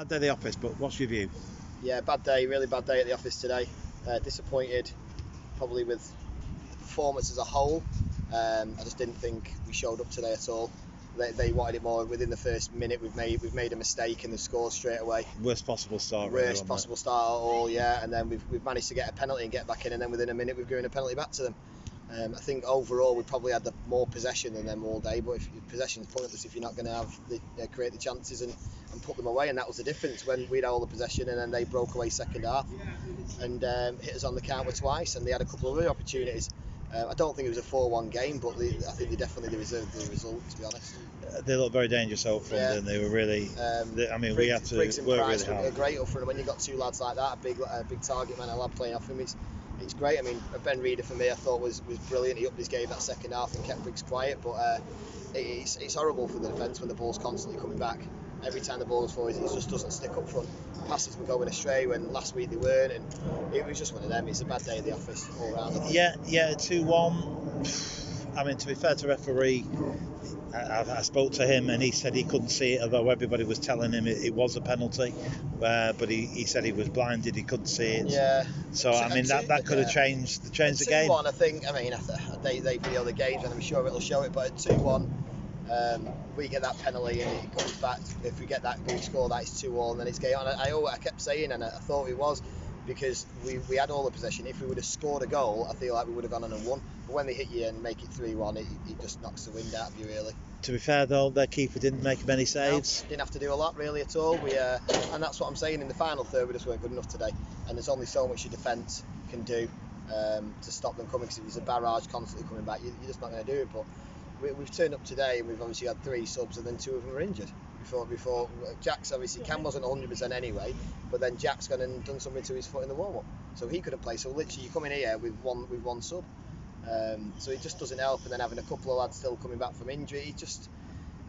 Bad day at the office, but what's your view? Yeah, bad day, really bad day at the office today. Disappointed, probably with the performance as a whole. I just didn't think we showed up today at all. They wanted it more. Within the first minute, we've made a mistake and they've scored straight away. Worst possible start. Worst possible start at all, yeah. And then we've managed to get a penalty and get back in, and then within a minute we've given a penalty back to them. I think overall we probably had the more possession than them all day, but if possession's pointless if you're not going to have create the chances and put them away, and that was the difference when we'd had all the possession and then they broke away second half and hit us on the counter twice, and they had a couple of other opportunities. I don't think it was a 4-1 game, but I think they definitely deserved the result, to be honest. They looked very dangerous up front, and they were really. We had to work really hard. Were great up front. When you've got two lads like that, a big target man, a lad playing off him, it's great. I mean, Ben Reeder for me, I thought was brilliant. He upped his game that second half and kept Briggs quiet, but it's horrible for the defence when the ball's constantly coming back. Every time the ball goes forward, it just doesn't stick up front. Passes were going astray when last week they weren't, and it was just one of them. It's a bad day at the office all round. Yeah, 2-1. I mean, to be fair to referee, I spoke to him and he said he couldn't see it, although everybody was telling him it was a penalty. But he said he was blinded, he couldn't see it. Yeah. So I mean that could have changed the game. 2-1, I think. I mean, they video the games, and I'm sure it'll show it. But at 2-1, we get that penalty and it comes back. If we get that, we score that, it's 2-all, and then it's game on. I kept saying, and I thought it was, because we had all the possession. If we would have scored a goal, I feel like we would have gone on and won. But when they hit you and make it 3-1, it just knocks the wind out of you, really. To be fair though, their keeper didn't make many saves. No, didn't have to do a lot really at all. And that's what I'm saying, in the final third we just weren't good enough today. And there's only so much your defence can do to stop them coming, because if there's a barrage constantly coming back, you're just not going to do it. But we've turned up today and we've obviously had 3 subs, and then 2 of them were injured. Before Jack's obviously, Cam wasn't 100% anyway, but then Jack's gone and done something to his foot in the warm-up, so he couldn't play. So literally you come in here with one sub, so it just doesn't help. And then having a couple of lads still coming back from injury,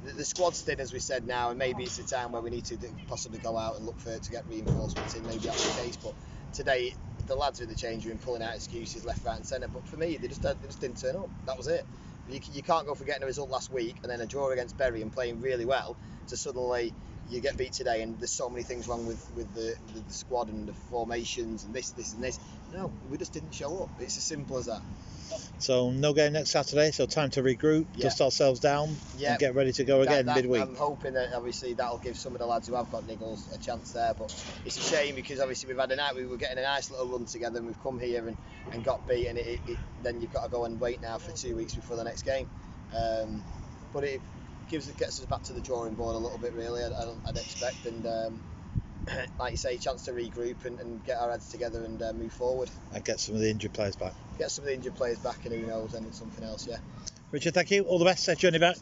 the squad's thin, as we said now, and maybe it's a time where we need to possibly go out and look to get reinforcements in. Maybe that's the case, but today the lads are in the change room pulling out excuses left, right and centre. But for me, they just didn't turn up. That was it. You can't go for getting a result last week and then a draw against Bury and playing really well to suddenly you get beat today, and there's so many things wrong with the squad and the formations and this and this. No, we just didn't show up. It's as simple as that. So no game next Saturday, so time to regroup, dust ourselves down and get ready to go again midweek. I'm hoping that obviously that'll give some of the lads who have got niggles a chance there, but it's a shame because obviously we were getting a nice little run together, and we've come here and got beat, and then you've got to go and wait now for 2 weeks before the next game. But it gets us back to the drawing board a little bit, really. I'd expect, and like you say, a chance to regroup and get our heads together and move forward. And get some of the injured players back. Get some of the injured players back, and who knows, then it's something else, yeah. Richard, thank you. All the best. Safe journey back.